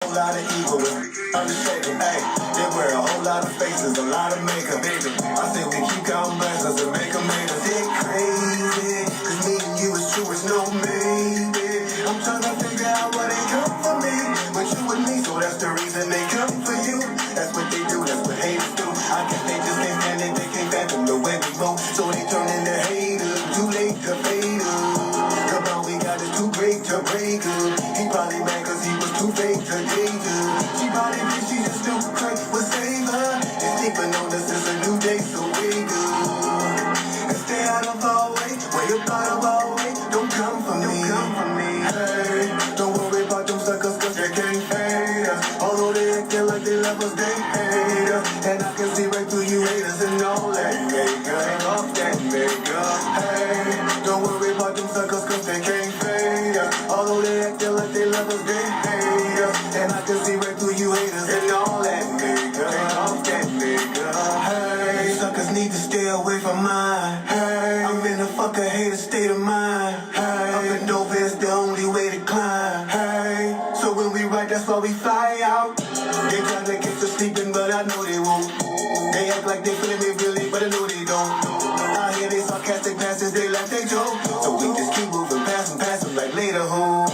whole lot of evil on the shaker. Hey, they wear a whole lot of faces, a lot of makeup, baby. I say we keep counting blessings and make them made us get crazy. Cause me and you is true, it's no maybe. I'm trying to figure out why they come for me, but you and me, so that's the reason they come for you. That's what they do, that's what haters do. I guess they just can't stand it, they can't fathom the way we move, so they turn into haters. Too late to fade up. Come on, we got it too great to break up. He probably mad cause he was too fake to date her. She probably thinks she just too crazy, but save her. And sleeping on this is a new day, so wake up. And stay out of our way, way up out of our way. Don't come for me, don't come for me. Hey, don't worry about them suckers cause they can't fade us. Although they acting like they love us, they hate us. And I can see right through you haters and all that makeup. Take off that makeup. Hey, don't worry about them suckers cause they can't fade us. Although they acting like they love us, they hate us. And I can see right through you haters and all that makeup. Take off that makeup. Hey, suckers need to stay away from mine. Hey, I'm in a fucking hater state of mind. Hey, up and over is the only way to climb. Hey, so when we ride, that's why we fly out. They try to get to sleeping, but I know they won't. They act like they feeling me really, but I know they don't. I hear they sarcastic passes, they like they joke. So we just keep moving past them like later who.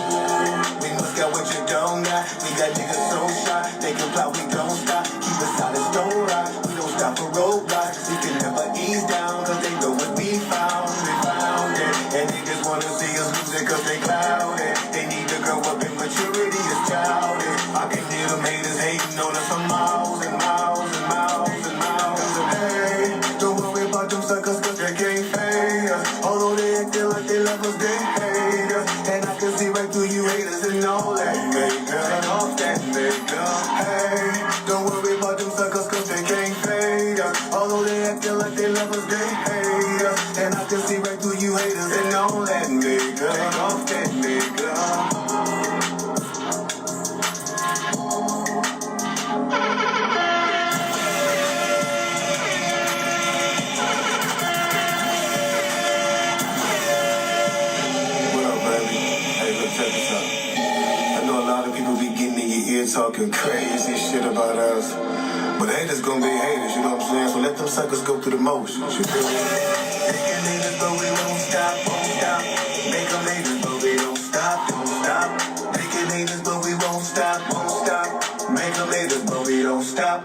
We must got what you don't got. We got niggas so shy, they can fly, we don't stop. Keep us solid, don't ride. We don't stop for roadblocks. We can never ease down, cause they know what we found. We found it. And niggas wanna see us lose it cause they clouded. They need to grow up in maturity, it's childish. I can hear them haters hating on us for miles and miles and miles and miles. Hey, don't worry about them suckers cause they can't fade us. Although they acting like they love us, they hate us. And I can see right through you haters and all that makeup. Take off that makeup. Hey, don't worry about them suckers cause they can't fade us. Although they acting like they love us, they hate us. And I can see right through you haters and all that makeup. Take off that makeup. Talking crazy shit about us, but haters gonna be haters, you know what I'm saying? So let them suckers go through the motions, you feel me? Making haters, but we won't stop, won't stop. Make them haters, but we don't stop, don't stop. Making haters, but we won't stop, won't stop. Make them haters, but we don't stop.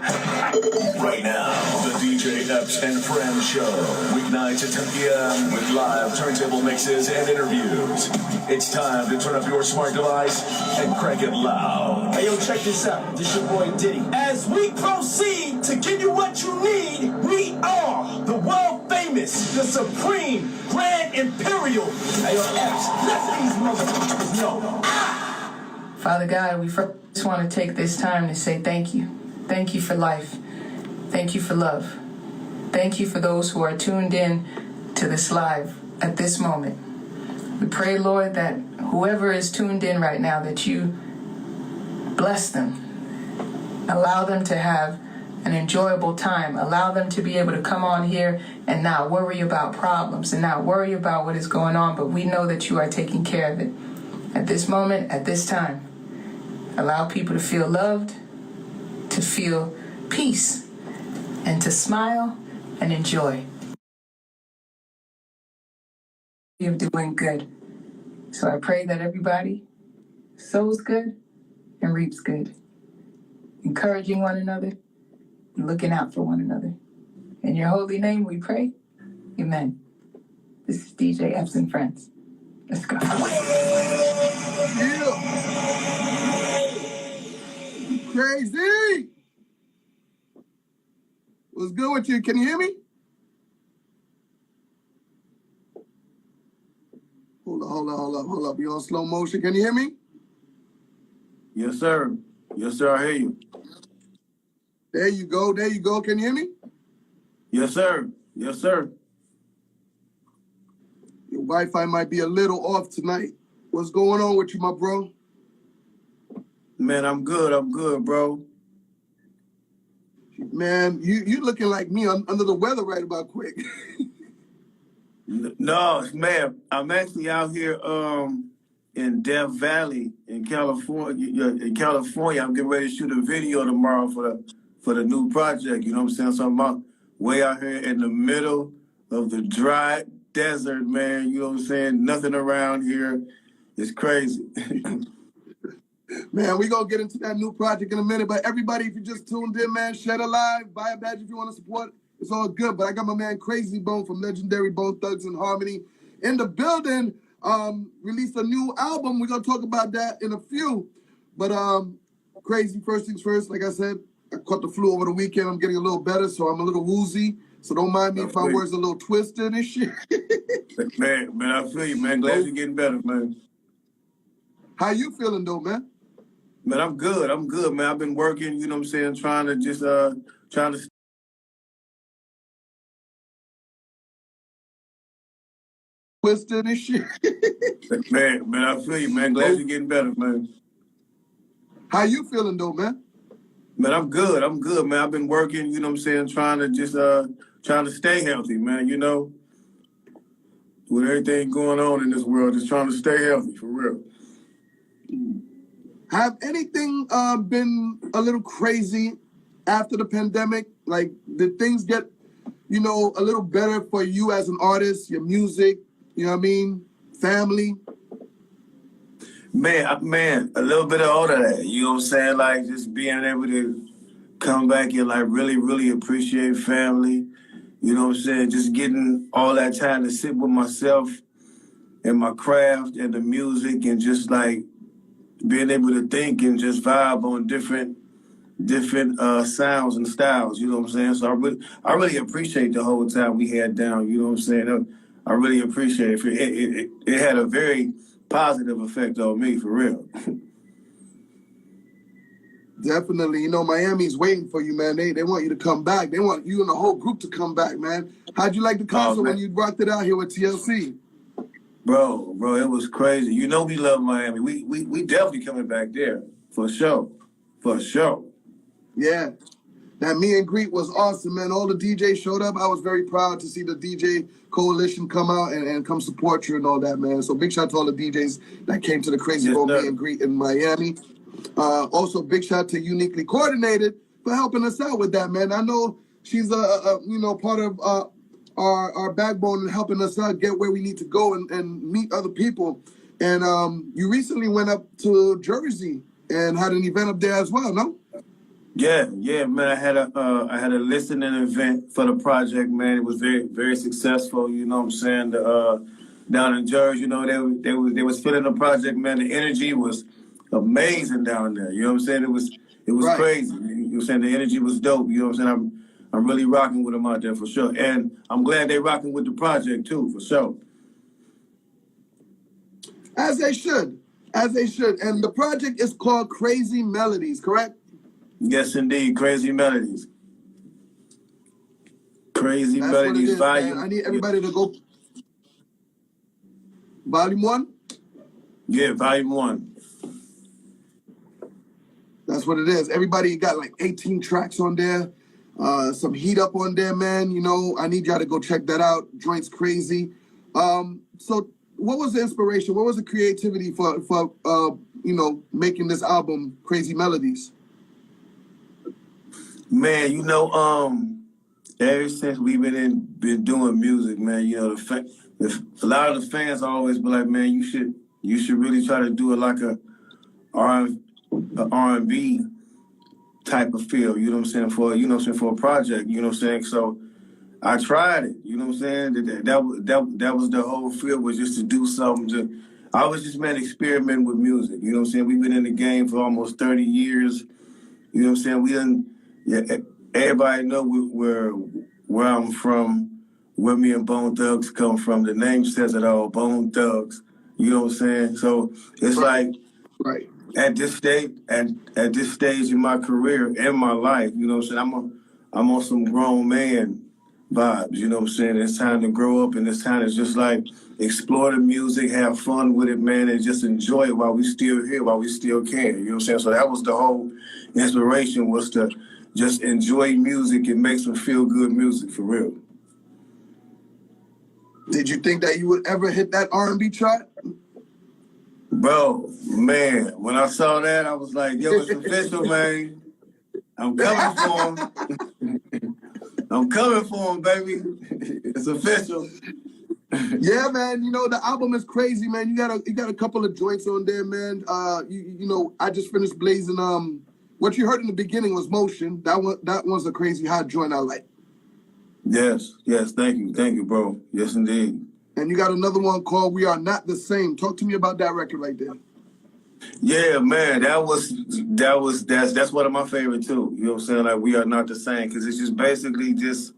Right now, the DJ Epps and Friends Show, weeknights at 10 p.m. with live turntable mixes and interviews. It's time to turn up your smart device and crank it loud. Hey, yo, check this out. This your boy Diddy. As we proceed to give you what you need, we are the world famous, the supreme, grand imperial. Hey, yo, Epps, let these motherfuckers know. Father God, we first want to take this time to say thank you. Thank you for life. Thank you for love. Thank you for those who are tuned in to this live at this moment. We pray, Lord, that whoever is tuned in right now, that you bless them. Allow them to have an enjoyable time. Allow them to be able to come on here and not worry about problems and not worry about what is going on, but we know that you are taking care of it. At this moment, at this time, allow people to feel loved, to feel peace, and to smile and enjoy. You're doing good. So I pray that everybody sows good and reaps good, encouraging one another and looking out for one another. In your holy name we pray. Amen. This is DJ Epps and Friends. Let's go. Yeah. Krayzie! What's good with you? Can you hear me? Hold up. You on slow motion? Can you hear me? Yes, sir. Yes, sir. I hear you. There you go. Can you hear me? Yes, sir. Yes, sir. Your Wi-Fi might be a little off tonight. What's going on with you, my bro? Man, I'm good, bro. Man, you looking like me under the weather right about quick. No, man, I'm actually out here in Death Valley in California. I'm getting ready to shoot a video tomorrow for the new project. You know what I'm saying? So I'm out way out here in the middle of the dry desert, man. You know what I'm saying? Nothing around here. It's crazy. Man, we gonna get into that new project in a minute. But everybody, if you just tuned in, man, share the live, buy a badge if you want to support. It's all good. But I got my man Krayzie Bone from Legendary Bone Thugs and Harmony in the building. Released a new album. We're gonna talk about that in a few. But Krayzie, first things first, like I said, I caught the flu over the weekend. I'm getting a little better, so I'm a little woozy. So don't mind me if my words are a little twisted and shit. man, I feel you, man. Glad you're getting better, man. How you feeling though, man? Man, I'm good, man. I've been working, you know what I'm saying, trying to Twisted and shit. man, I feel you, man. Glad you're getting better, man. How you feeling though, man? Man, I'm good, man. I've been working, you know what I'm saying, trying to stay healthy, man, you know. With everything going on in this world, just trying to stay healthy, for real. Have anything been a little crazy after the pandemic? Like, did things get, a little better for you as an artist, your music, you know what I mean? Family? Man, a little bit of all of that, you know what I'm saying? Like, just being able to come back and, like, really, really appreciate family. You know what I'm saying? Just getting all that time to sit with myself and my craft and the music and just, like, being able to think and just vibe on different sounds and styles, you know what I'm saying? So I really appreciate the whole time we had down, you know what I'm saying? I really appreciate it. It had a very positive effect on me, for real. Definitely. Miami's waiting for you, man. They want you to come back. They want you and the whole group to come back, man. How'd you like the concert when you rocked it out here with TLC? Bro, it was crazy. You know we love Miami. We definitely coming back there, for sure. For sure. Yeah. That meet and greet was awesome, man. All the DJs showed up. I was very proud to see the DJ coalition come out and come support you and all that, man. So big shout out to all the DJs that came to the Krayzie Bone meet and greet in Miami. Also, big shout out to Uniquely Coordinated for helping us out with that, man. I know she's part of our backbone and helping us out get where we need to go and meet other people. And you recently went up to Jersey and had an event up there as well, no? Yeah, man. I had a listening event for the project, man. It was very, very successful. You know what I'm saying? Down in Jersey, they was feeling the project, man. The energy was amazing down there. You know what I'm saying? It was right. Crazy. You know what I'm saying? The energy was dope. You know what I'm saying? I'm really rocking with them out there for sure, and I'm glad they rocking with the project too, for sure. As they should. And the project is called Krayzie Melodies, correct? Yes, indeed. Krayzie Melodies. Krayzie That's Melodies, what it is, volume. man. I need everybody to go. Volume 1? Yeah, volume 1. That's what it is. Everybody got like 18 tracks on there. Some heat up on there, man. I need y'all to go check that out. Joint's crazy. So what was the inspiration? What was the creativity for making this album, Krayzie Melodies? Man, ever since we've been doing music, man, a lot of the fans always be like, man, you should really try to do it like a R&B type of feel, you know what I'm saying, for a project, you know what I'm saying? So I tried it, you know what I'm saying? That was the whole feel, was just to do something I was just, man, experimenting with music, you know what I'm saying? We've been in the game for almost 30 years, you know what I'm saying? Everybody know where I'm from, where me and Bone Thugs come from. The name says it all, Bone Thugs. You know what I'm saying? So it's like, right. At this stage in my career and my life, you know what I'm saying? I'm on some grown man vibes, you know what I'm saying? It's time to grow up, and it's time to just like explore the music, have fun with it, man, and just enjoy it while we still here, while we still can. You know what I'm saying? So that was the whole inspiration, was to just enjoy music and make some feel good music, for real. Did you think that you would ever hit that R&B chart? Bro, man, when I saw that, I was like, yo, it's official, man. I'm coming for him. I'm coming for him, baby. It's official. Yeah, man. You know the album is crazy, man. You got a couple of joints on there, man. You know, I just finished blazing. What you heard in the beginning was Motion. That one's a crazy hot joint I like. Yes. Thank you, bro. Yes, indeed. And you got another one called We Are Not the Same. Talk to me about that record right there. Yeah, man, that's one of my favorite too. You know what I'm saying? Like We Are Not the Same, because it's just basically just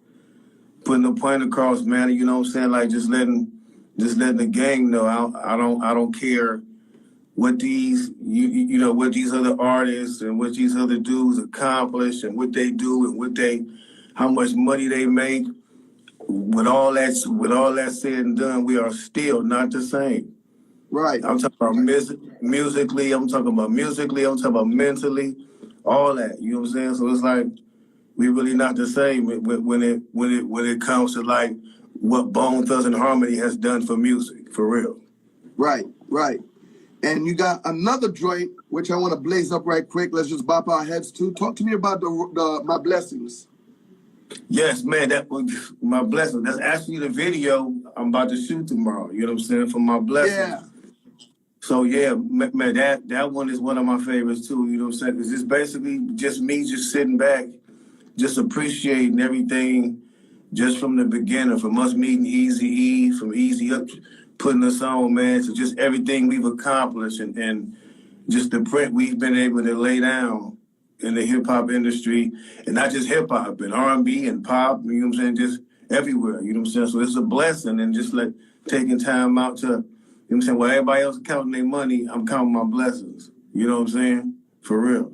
putting the point across, man. You know what I'm saying? Like just letting the gang know I don't care what these what these other artists and what these other dudes accomplish and what they do and how much money they make. With all that said and done, we are still not the same. Right. I'm talking about musically. I'm talking about mentally, all that. You know what I'm saying? So it's like we really not the same when it comes to like what Bone Thugs and Harmony has done for music, for real. Right. And you got another joint which I want to blaze up right quick. Let's just bop our heads to. Talk to me about the My Blessings. Yes, man, that was My Blessings. That's actually the video I'm about to shoot tomorrow. You know what I'm saying? For My Blessings. Yeah. So yeah, man, that one is one of my favorites too. You know what I'm saying? Because it's basically just me just sitting back, just appreciating everything, just from the beginning, from us meeting Easy-E, from Easy up putting us on, man, to just everything we've accomplished and just the print we've been able to lay down in the hip hop industry, and not just hip hop, and R&B and pop. You know what I'm saying? Just everywhere. You know what I'm saying? So it's a blessing, and just like taking time out to. You know what I'm saying? While everybody else is counting their money, I'm counting my blessings. You know what I'm saying? For real.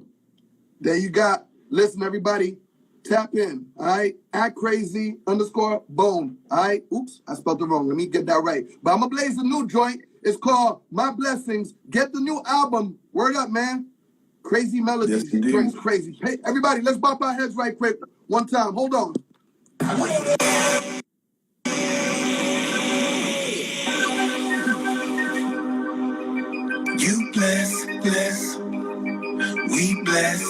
There you got. Listen, everybody, tap in, all right? At Krayzie_Bone, all right? Oops, I spelled it wrong. Let me get that right. But I'm going to blaze a new joint. It's called My Blessings. Get the new album. Word up, man. Crazy melodies. Yes, This joint's crazy. Hey, everybody, let's bop our heads right quick. One time. Hold on. You bless. We bless.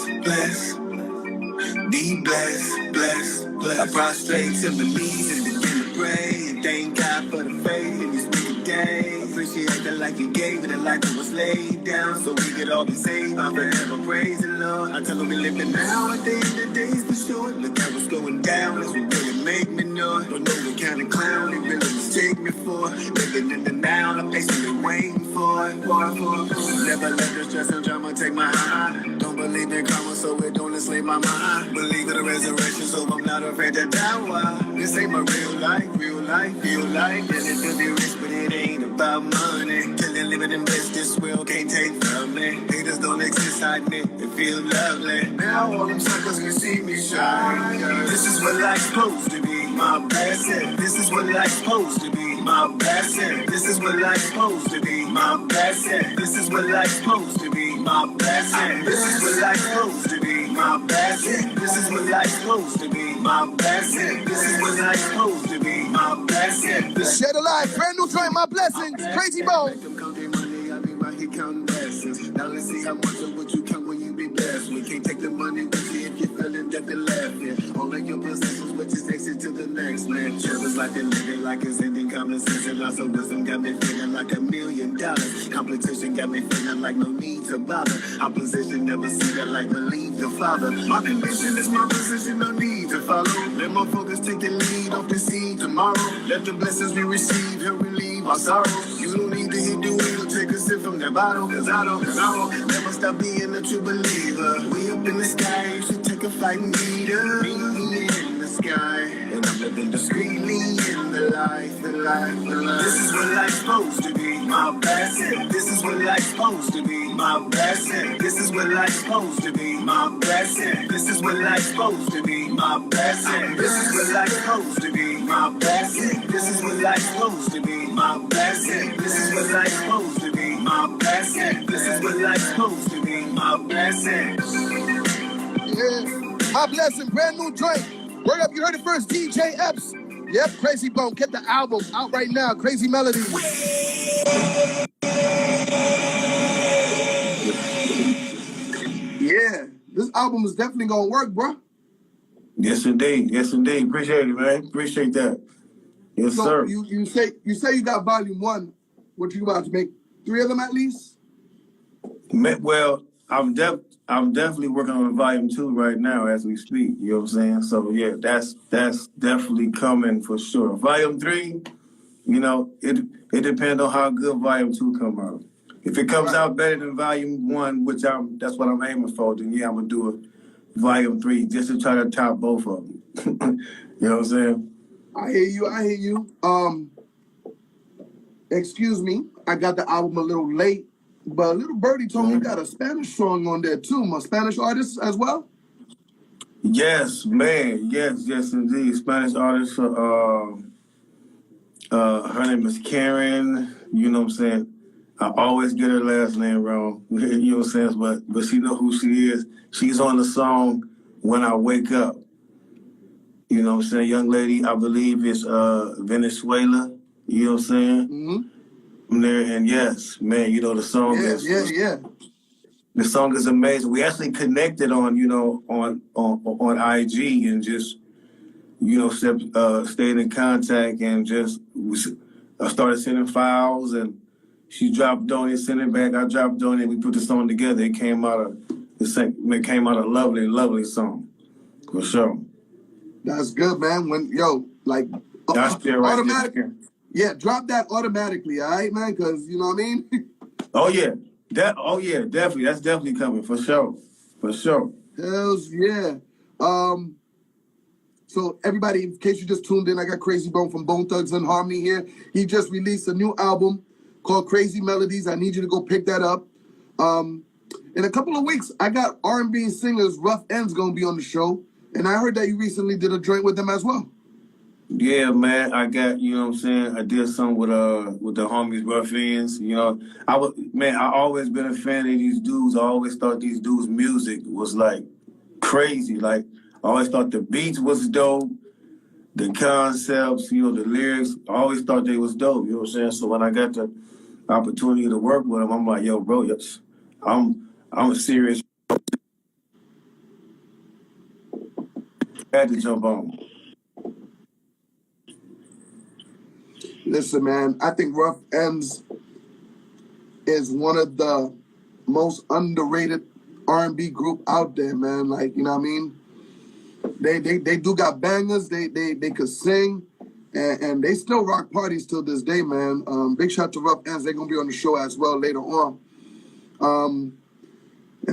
Be blessed. I prostrate to the knees and begin to pray and thank God for the faith in this wicked day. Appreciate the life you gave and the life that was laid down so we could all be saved. I forever praise the Lord. I tell them we living now. At the end of the days for sure. Look at what's going down. That's what really make me know. Don't know the kind of clown they really mistake me for. Living in the now, I'm patiently waiting for. Never let the stress and drama take my heart. Don't believe in karma, so it don't enslave my mind. Believe in the resurrection, so I'm not afraid to die. This ain't my real life, feel like. And it could be rich, but it ain't about money. Killing, living, and blessed, this world can't take from me. Haters don't exist, I admit, it feel lovely. Now all them suckers can see me shine. This is what life's supposed to be, my blessing. This is what life's supposed to be, my blessing. This is what life's supposed to be, my blessing. This is what life's supposed to be, my blessing. This is what life's supposed to be, my blessing. This is what life's supposed to be, my blessing. This is what life's supposed to be, my blessing. Shed a life, brand new joint, My Blessings, Krayzie Bone. Counting blessings. Now let's see how much of what you count when you be blessed. We can't take the money with you if you're feeling that they left it. All of your possessions, which is exit to the next man. Jealous like they're living like it's ending common sense. And lots of wisdom got me feeling like $1 million. Competition got me feeling like no need to bother. Opposition never see that like believe the Father. My condition is my position, no need to follow. Let my focus take the lead off the seed tomorrow. Let the blessings we receive help relieve our sorrows. You don't need to hit the wheel, take a sip from that bottle. Cause I don't never stop being a true believer. We up in the sky, you should take a flight and meet us. Meet me in the sky, and I'm living discreetly in the life. This is what life's supposed to be, my blessing. This is what life's supposed to be, my blessing. This is what life's supposed to be, my blessing. This is what life's supposed to be, my blessing. This is what life's supposed to be, my blessing. This is what life's supposed to be, my blessing. This is what life's supposed to be, my blessing. This is what life's supposed to be, my blessing. Yeah, My Blessing, brand new joint. Word up, you heard it first, DJ Epps. Yep, Krayzie Bone, get the album out right now, Crazy Melodies. this album is definitely gonna work, bro. Yes, indeed. Yes, indeed. Appreciate it, man. Appreciate that. Yes, So sir. you say you got volume 1. What you about to make 3 of them at least? Well, I'm definitely working on volume 2 right now as we speak. You know what I'm saying? So yeah, that's definitely coming for sure. Volume 3, you know, it depends on how good volume 2 come out. If it comes out better than volume 1, which that's what I'm aiming for, then yeah, I'm gonna do a volume 3 just to try to top both of them. You know what I'm saying? I hear you. Excuse me, I got the album a little late, but Little Birdie told me you got a Spanish song on there too. My Spanish artist as well? Yes, man. Yes, indeed. Spanish artist. Her name is Karen. You know what I'm saying? I always get her last name wrong. You know what I'm saying? But she know who she is. She's on the song When I Wake Up. You know what I'm saying? Young lady, I believe is Venezuela. You know what I'm saying? Mm-hmm. From there, and yes, man, you know the song is the song is amazing. We actually connected on on IG and just stayed in contact and just I started sending files and she dropped on it, sent it back. I dropped on it. We put the song together. It came out a lovely, lovely song for sure. That's good, man. That's right. Automatic. Yeah, drop that automatically, all right, man? Because you know what I mean. Oh yeah, definitely. That's definitely coming for sure. Hells yeah. So everybody, in case you just tuned in, I got Krayzie Bone from Bone Thugs and Harmony here. He just released a new album called Crazy Melodies. I need you to go pick that up. In a couple of weeks, I got R&B singers Rough Ends gonna be on the show, and I heard that you recently did a joint with them as well. Yeah, man, I got, you know what I'm saying, I did something with the homies Rough Ends. You know, I always been a fan of these dudes. I always thought these dudes' music was like crazy. Like I always thought the beats was dope, the concepts, you know, the lyrics. I always thought they was dope, you know what I'm saying? So when I got the opportunity to work with them, I'm like, yo, bro, yes, I'm a serious. Had to jump on. Listen, man, I think Rough Ends is one of the most underrated R&B group out there, man. Like, you know what I mean? They do got bangers. They could sing, and they still rock parties till this day, man. Big shout to Rough Ends. They're gonna be on the show as well later on. And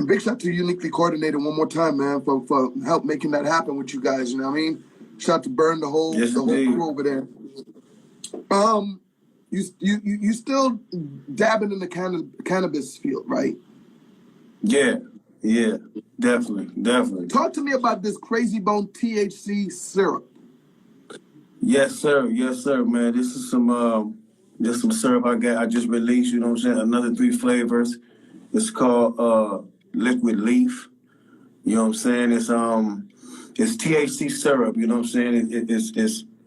big shout to Uniquely Coordinated one more time, man, for help making that happen with you guys. You know what I mean? Shout to Burn the whole crew over there. You still dabbing in the cannabis field, right? Yeah, definitely. Talk to me about this Krayzie Bone THC syrup. Yes, sir, man. This is some syrup I just released. You know what I'm saying? Another 3 flavors. It's called Liquid Leaf. You know what I'm saying? It's THC syrup. You know what I'm saying?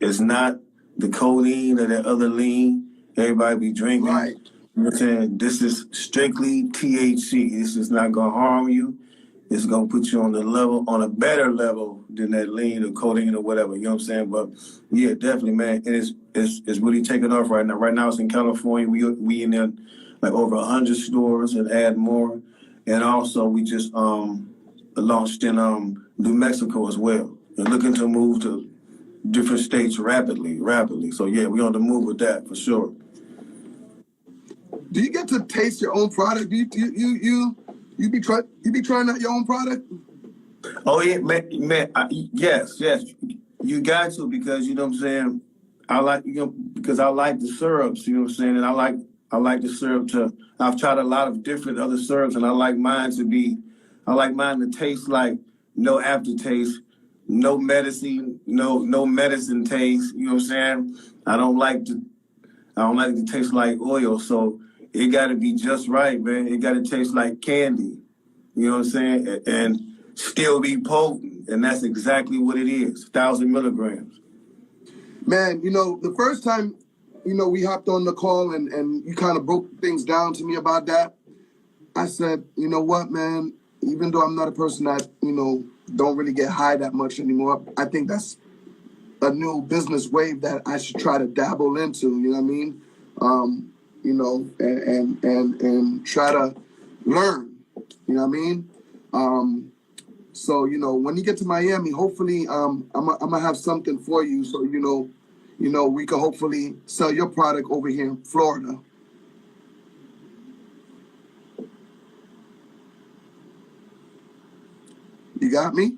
It's not the codeine or that other lean everybody be drinking. Right. You know what I'm saying? This is strictly THC. This is not gonna harm you. It's gonna put you on a better level than that lean or codeine or whatever. You know what I'm saying? But yeah, definitely, man. And it's really taking off right now. Right now it's in California. We in there like over 100 stores and add more. And also we just launched in New Mexico as well. And looking to move to different states rapidly. So yeah, we on the move with that for sure. Do you get to taste your own product? Do you be trying out your own product? Oh yeah, man. Yes. You got to, because you know what I'm saying. Because I like the syrups. You know what I'm saying, and I like the syrup to. I've tried a lot of different other syrups, and I like mine to taste like no aftertaste. No medicine, no medicine taste. You know what I'm saying? I don't like it to taste like oil, so it got to be just right, man. It got to taste like candy. You know what I'm saying? And still be potent, and that's exactly what it is. 1,000 milligrams. Man, you know, the first time, you know, we hopped on the call and you kind of broke things down to me about that. I said, you know what, man? even though I'm not a person that, don't really get high that much anymore, I think that's a new business wave that I should try to dabble into, you know what I mean? And try to learn, you know what I mean? So, when you get to Miami, hopefully I'm gonna have something for you, so we can hopefully sell your product over here in Florida. You got me?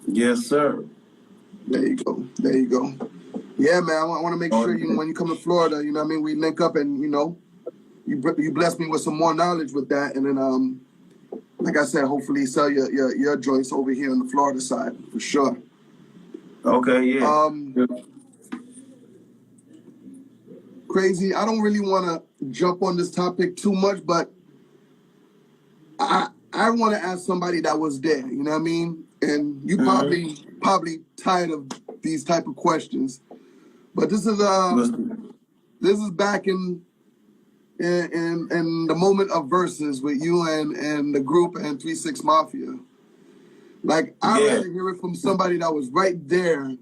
Yes, sir. There you go. There you go. Yeah, man. I want to make sure when you come to Florida, you know what I mean, we link up and you bless me with some more knowledge with that, and then like I said, hopefully sell your joints over here on the Florida side for sure. Okay, yeah. Krayzie, I don't really want to jump on this topic too much, but I want to ask somebody that was there, you know what I mean? And you probably tired of these type of questions, but this is back in the moment of verses with you and the group and 3-6 Mafia. Like, I'd rather hear it from somebody that was right there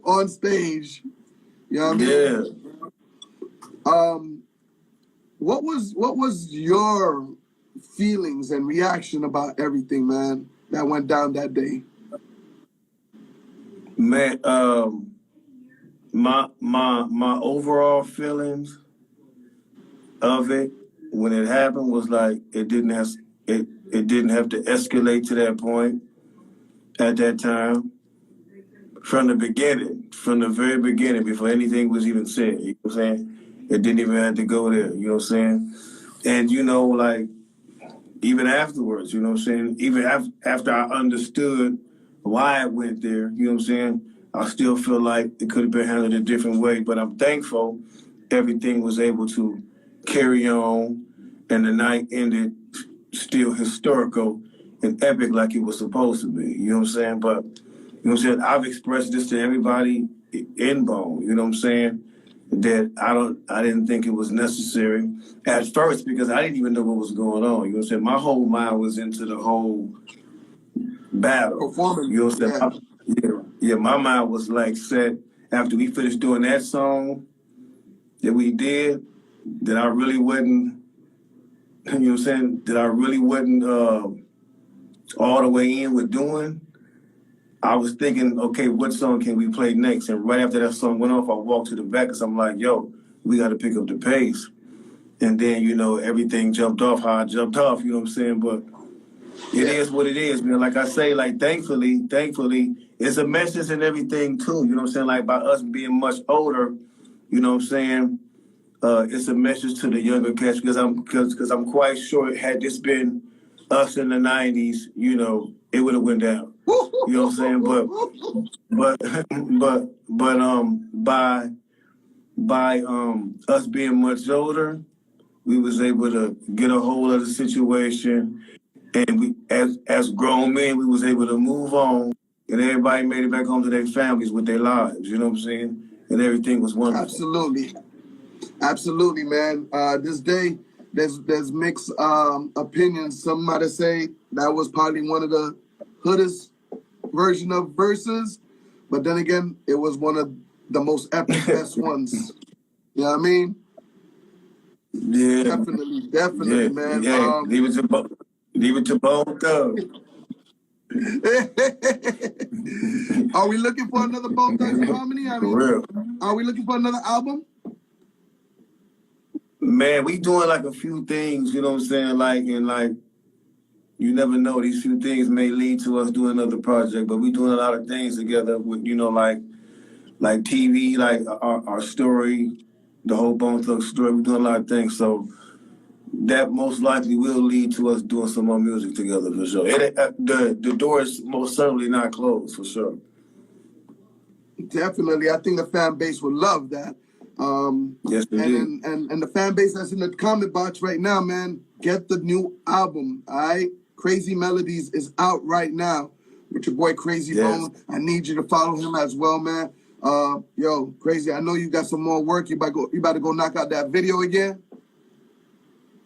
on stage. You know what I mean? Yeah. What was your feelings and reaction about everything, man, that went down that day? Man, my overall feelings of it when it happened was like it didn't have to escalate to that point at that time. From the very beginning, before anything was even said, you know what I'm saying? It didn't even have to go there, you know what I'm saying? And like even afterwards, you know what I'm saying? Even after I understood why it went there, you know what I'm saying? I still feel like it could have been handled a different way, but I'm thankful everything was able to carry on and the night ended still historical and epic like it was supposed to be, you know what I'm saying? But, you know what I'm saying? I've expressed this to everybody in Bone, you know what I'm saying? That I didn't think it was necessary at first because I didn't even know what was going on. You know what I'm saying? My whole mind was into the whole battle. Performance. You know what I'm saying? Yeah, my mind was like set after we finished doing that song that we did, that I really wasn't, you know what I'm saying? That I really wasn't all the way in with doing. I was thinking, okay, what song can we play next? And right after that song went off, I walked to the back because I'm like, yo, we got to pick up the pace. And then, everything jumped off how I jumped off, you know what I'm saying? But it is what it is, man. Like I say, like, thankfully, it's a message and everything, too. You know what I'm saying? Like, by us being much older, you know what I'm saying? It's a message to the younger cats because I'm quite sure had this been us in the 90s, it would have went down. You know what I'm saying? But by us being much older, we was able to get a hold of the situation, and we, as grown men, we was able to move on, and everybody made it back home to their families with their lives. You know what I'm saying? And everything was wonderful. Absolutely, man. This day, there's mixed opinions. Some might say that was probably one of the hoodest version of verses, but then again, it was one of the most epic best ones. You know what I mean? Yeah, definitely, man. Yeah, leave it to Bone Thug. Are we looking for another Bone Thugs and Harmony? I mean, for real. Are we looking for another album? Man, we doing like a few things, you know what I'm saying? Like, you never know. These few things may lead to us doing another project, but we doing a lot of things together with, like TV, like our story, the whole Bone Thugs story. We're doing a lot of things. So that most likely will lead to us doing some more music together for sure. The door is most certainly not closed for sure. Definitely. I think the fan base would love that. Yes, and the fan base that's in the comment box right now, man, get the new album, all right? Crazy Melodies is out right now with your boy Krayzie Bone. I need you to follow him as well, man. Yo, Krayzie, I know you got some more work. You about to go knock out that video again?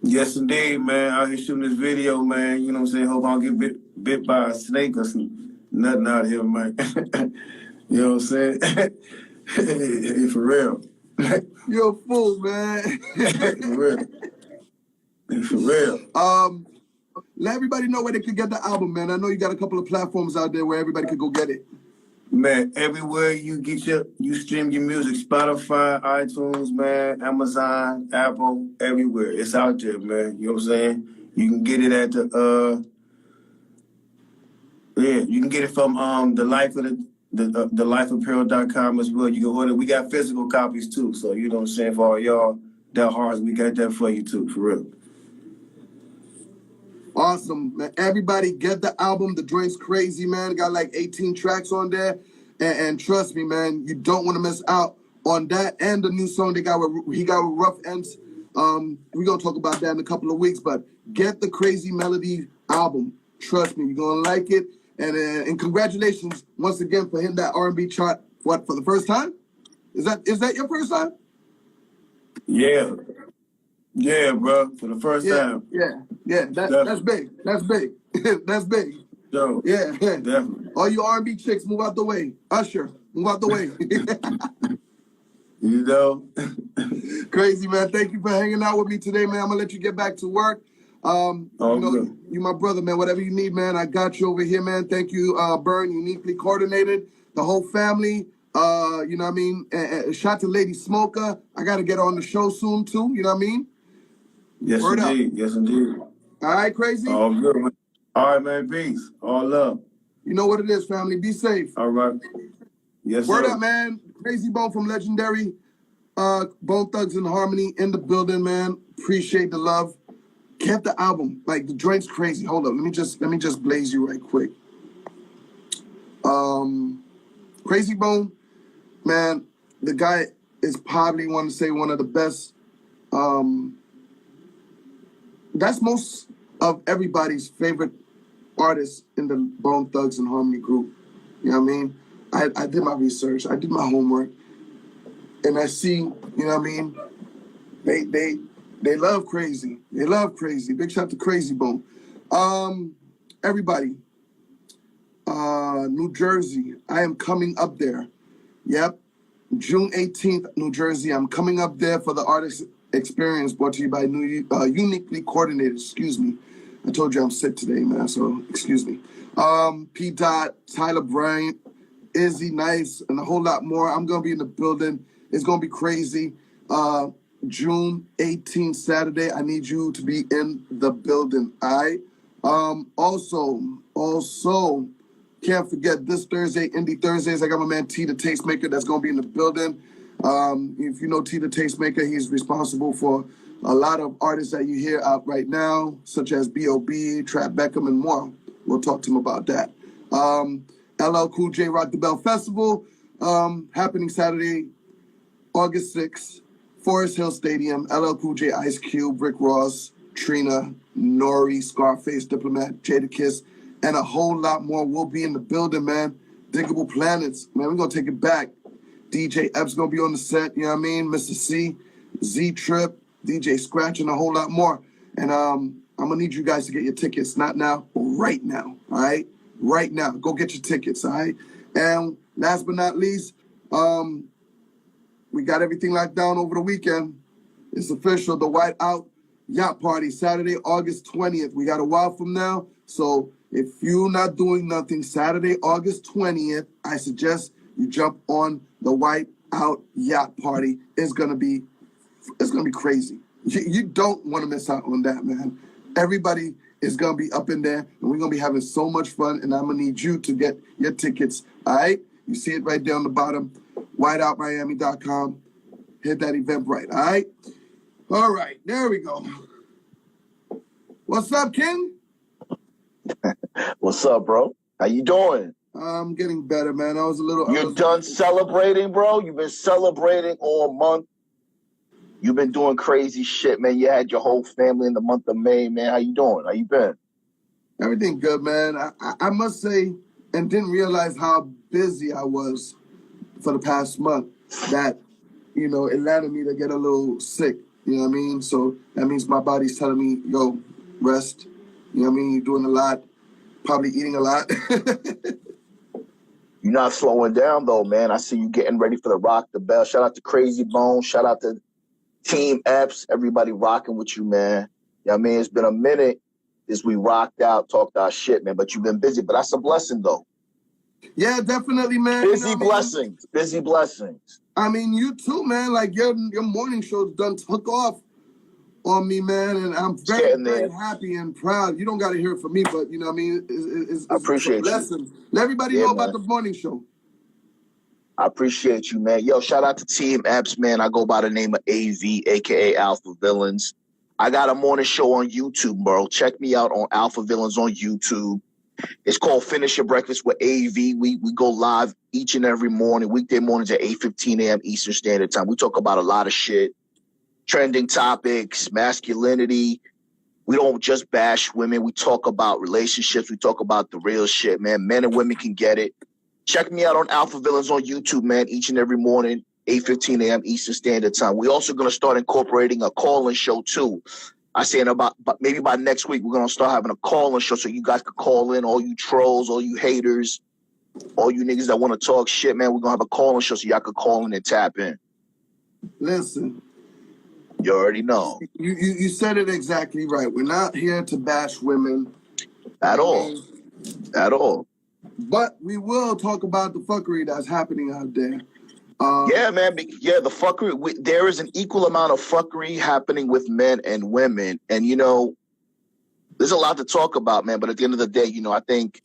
Yes, indeed, man. Out here shooting this video, man. You know what I'm saying? Hope I don't get bit by a snake or nothing out here, man. You know what I'm saying? Hey, for real. You're a fool, man. For real. For real. Let everybody know where they could get the album, man. I know you got a couple of platforms out there where everybody could go get it. Man, everywhere you stream your music, Spotify, iTunes, man, Amazon, Apple, everywhere. It's out there, man. You know what I'm saying? You can get it at you can get it from the lifeapparel.com as well. You can order. We got physical copies too. So you know what I'm saying, for all y'all that hearts, we got that for you too, for real. Awesome, man. Everybody get the album. The joint's crazy, man. Got like 18 tracks on there. And trust me, man, you don't want to miss out on that and the new song he got with Rough Ends. We're going to talk about that in a couple of weeks, but get the Krayzie Melody album. Trust me, you're going to like it. And congratulations once again for hitting that R&B chart, for the first time? Is that your first time? Yeah. Yeah, bro, for the first time. Yeah. That's big. That's big. That's big. So, yeah. Definitely. All you R&B chicks, move out the way. Usher, move out the way. You know? Krayzie, man. Thank you for hanging out with me today, man. I'm going to let you get back to work. You my brother, man. Whatever you need, man, I got you over here, man. Thank you, Burn, Uniquely Coordinated, the whole family. You know what I mean? Shout to Lady Smoker. I got to get on the show soon, too. You know what I mean? Yes, Word indeed. up. Yes, indeed. All right, Krayzie? All good, man. All right, man. Peace. All love. You know what it is, family. Be safe. All right. Yes, Word sir. up, man. Krayzie Bone from Legendary Bone Thugs and Harmony in the building, man. Appreciate the love. Get the album. Like, the joint's crazy. Hold up. Let me just blaze you right quick. Krayzie Bone, man, the guy is probably one of the best. That's most of everybody's favorite artists in the Bone Thugs and Harmony group. You know what I mean? I did my research. I did my homework. And I see, you know what I mean? They love Krayzie. They love Krayzie. Big shout to Krayzie Bone. Everybody, New Jersey, I am coming up there. Yep. June 18th, New Jersey. I'm coming up there for the Artist Experience, brought to you by Uniquely Coordinated. Excuse me. I told you I'm sick today, man, so excuse me. P. Dot, Tyler Bryant, Izzy Nice, and a whole lot more. I'm going to be in the building. It's going to be crazy. June 18th, Saturday. I need you to be in the building, all right? Also, can't forget this Thursday, Indie Thursdays. I got my man T the Tastemaker that's going to be in the building. If you know T the Tastemaker, he's responsible for a lot of artists that you hear out right now, such as B.O.B., Trap Beckham, and more. We'll talk to him about that. LL Cool J Rock the Bell Festival, happening Saturday, August 6th, Forest Hill Stadium. LL Cool J, Ice Cube, Rick Ross, Trina, Nori, Scarface, Diplomat, Jadakiss, and a whole lot more will be in the building, man. Diggable Planets, man, we're going to take it back. DJ Epps going to be on the set, you know what I mean? Mr. C, Z-Trip, DJ Scratch, and a whole lot more. And I'm going to need you guys to get your tickets, not now, but right now, all right? Right now. Go get your tickets, all right? And last but not least, we got everything locked down over the weekend. It's official, the White Out Yacht Party, Saturday, August 20th. We got a while from now, so if you're not doing nothing Saturday, August 20th, I suggest you jump on the White Out Yacht Party. It's gonna be crazy. You don't want to miss out on that, man. Everybody is gonna be up in there, and we're gonna be having so much fun. And I'm gonna need you to get your tickets. All right, you see it right there on the bottom, whiteoutmiami.com. Hit that Eventbrite. All right, there we go. What's up, King? What's up, bro? How you doing? I'm getting better, man. I was a little... You're done celebrating, bro? You've been celebrating all month. You've been doing crazy shit, man. You had your whole family in the month of May, man. How you doing? How you been? Everything good, man. I must say, and didn't realize how busy I was for the past month, that, you know, it landed me to get a little sick. You know what I mean? So that means my body's telling me, yo, rest. You know what I mean? You're doing a lot, probably eating a lot. You're not slowing down, though, man. I see you getting ready for the Rock the Bell. Shout out to Krayzie Bone. Shout out to Team Epps. Everybody rocking with you, man. You know what I mean? It's been a minute since we rocked out, talked our shit, man. But you've been busy. But that's a blessing, though. Yeah, definitely, man. Busy You know what blessings. Busy blessings. I mean, you too, man. Like, your morning show's done took off on me, man. And I'm very happy and proud. You don't got to hear it from me, but, you know what I mean? It's I appreciate a blessing. you. Let everybody know about the morning show. I appreciate you, man. Yo, shout out to Team Epps, man. I go by the name of AV, a.k.a. Alpha Villains. I got a morning show on YouTube, bro. Check me out on Alpha Villains on YouTube. It's called Finish Your Breakfast with AV. We go live each and every morning, weekday mornings at 8:15 a.m. Eastern Standard Time. We talk about a lot of shit, trending topics, masculinity. We don't just bash women. We talk about relationships. We talk about the real shit, man. Men and women can get it. Check me out on Alpha Villains on YouTube, man, each and every morning, 8:15 a.m. Eastern Standard Time. We're also going to start incorporating a call-in show, too. I say maybe by next week, we're going to start having a call-in show so you guys can call in, all you trolls, all you haters, all you niggas that want to talk shit, man. We're going to have a call-in show so y'all can call in and tap in. Listen. You already know. You said it exactly right. We're not here to bash women. At all. At all. But we will talk about the fuckery that's happening out there. Yeah, man. Yeah, the fuckery. There is an equal amount of fuckery happening with men and women. And, you know, there's a lot to talk about, man. But at the end of the day, you know, I think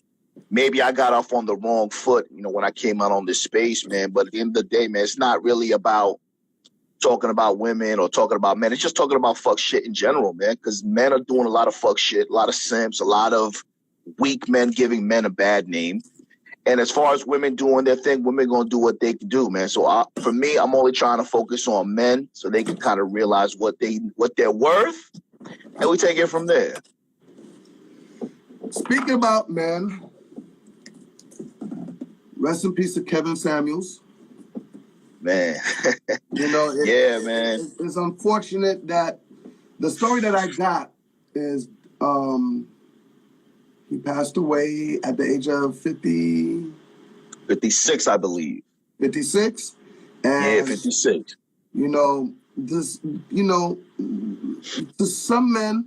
maybe I got off on the wrong foot, you know, when I came out on this space, man. But at the end of the day, man, it's not really about talking about women or talking about men. It's just talking about fuck shit in general, man. Because men are doing a lot of fuck shit, a lot of simps, a lot of weak men giving men a bad name. And as far as women doing their thing, women going to do what they can do, man. So for me, I'm only trying to focus on men so they can kind of realize what they're worth. And we take it from there. Speaking about men, rest in peace to Kevin Samuels. Man. You know, man. It's unfortunate that the story that I got is he passed away at the age of 56, I believe. 56? Yeah, 56. You know, to some men,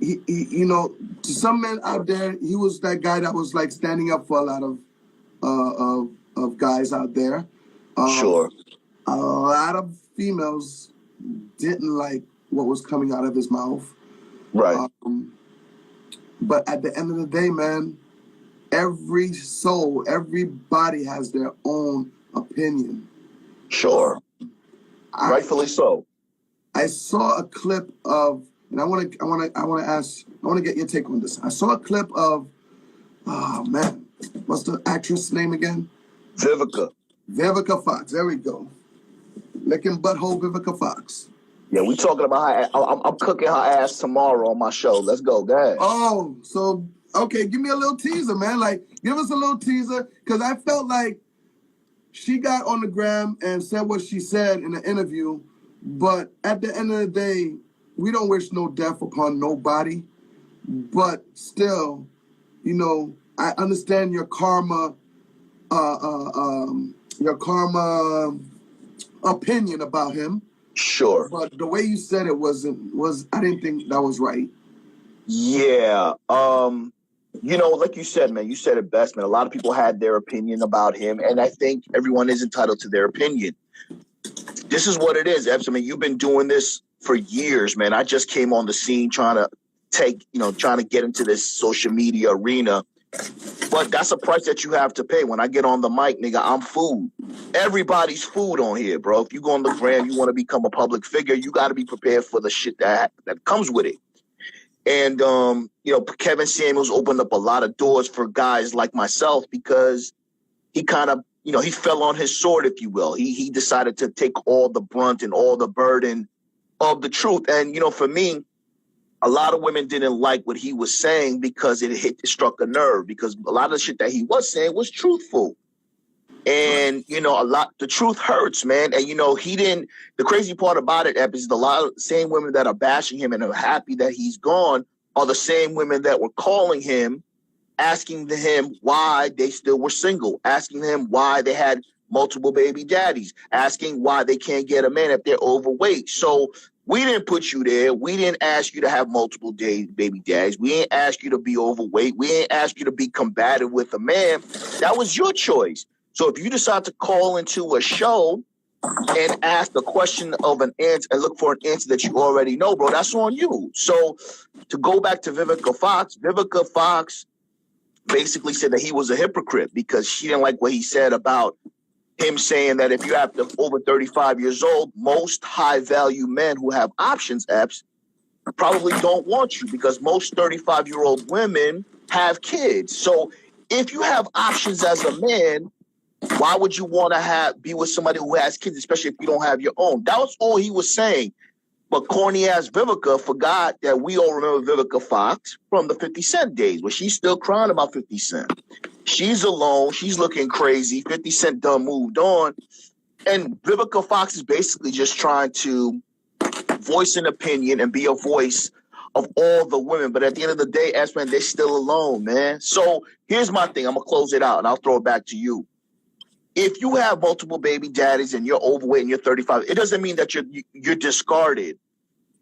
to some men out there, he was that guy that was like standing up for a lot of guys out there. Sure. A lot of females didn't like what was coming out of his mouth. Right. But at the end of the day, man, every soul, everybody has their own opinion. Sure. Rightfully so. I saw a clip of, and I want to get your take on this. I saw a clip of, oh man, what's the actress name again? Vivica Fox. There we go. Licking butthole Vivica Fox. Yeah, we talking about her. I'm cooking her ass tomorrow on my show. Let's go. Go ahead. Oh, so, okay, give me a little teaser, man. Like, give us a little teaser, because I felt like she got on the gram and said what she said in the interview, but at the end of the day, we don't wish no death upon nobody, but still, you know, I understand your karma opinion about him. Sure. But the way you said it I didn't think that was right. Yeah. You know, like you said, man, you said it best, man. A lot of people had their opinion about him, and I think everyone is entitled to their opinion. This is what it is, Epps. I mean, you've been doing this for years, man. I just came on the scene trying to get into this social media arena. But that's a price that you have to pay. When I get on the mic, nigga, I'm food. Everybody's food on here, bro. If you go on the gram, you want to become a public figure, you got to be prepared for the shit that comes with it. And, you know, Kevin Samuels opened up a lot of doors for guys like myself because he kind of, you know, he fell on his sword, if you will. He decided to take all the brunt and all the burden of the truth. And, you know, for me, a lot of women didn't like what he was saying because it struck a nerve, because a lot of the shit that he was saying was truthful. And, you know, the truth hurts, man. And, you know, the crazy part about it, Epps, is a lot of the same women that are bashing him and are happy that he's gone are the same women that were calling him, asking him why they still were single, asking him why they had multiple baby daddies, asking why they can't get a man if they're overweight. So we didn't put you there. We didn't ask you to have multiple baby daddies. We didn't ask you to be overweight. We didn't ask you to be combative with a man. That was your choice. So if you decide to call into a show and ask the question of an answer and look for an answer that you already know, bro, that's on you. So to go back to Vivica Fox basically said that he was a hypocrite because she didn't like what he said about him saying that if you have to over 35 years old, most high value men who have options, Epps, probably don't want you because most 35-year-old women have kids. So if you have options as a man, why would you want to be with somebody who has kids, especially if you don't have your own? That was all he was saying. But corny ass Vivica forgot that we all remember Vivica Fox from the 50 Cent days, where she's still crying about 50 Cent. She's alone. She's looking crazy. 50 Cent done moved on. And Vivica Fox is basically just trying to voice an opinion and be a voice of all the women. But at the end of the day, man, they're still alone, man. So here's my thing. I'm going to close it out, and I'll throw it back to you. If you have multiple baby daddies and you're overweight and you're 35, it doesn't mean that you're discarded.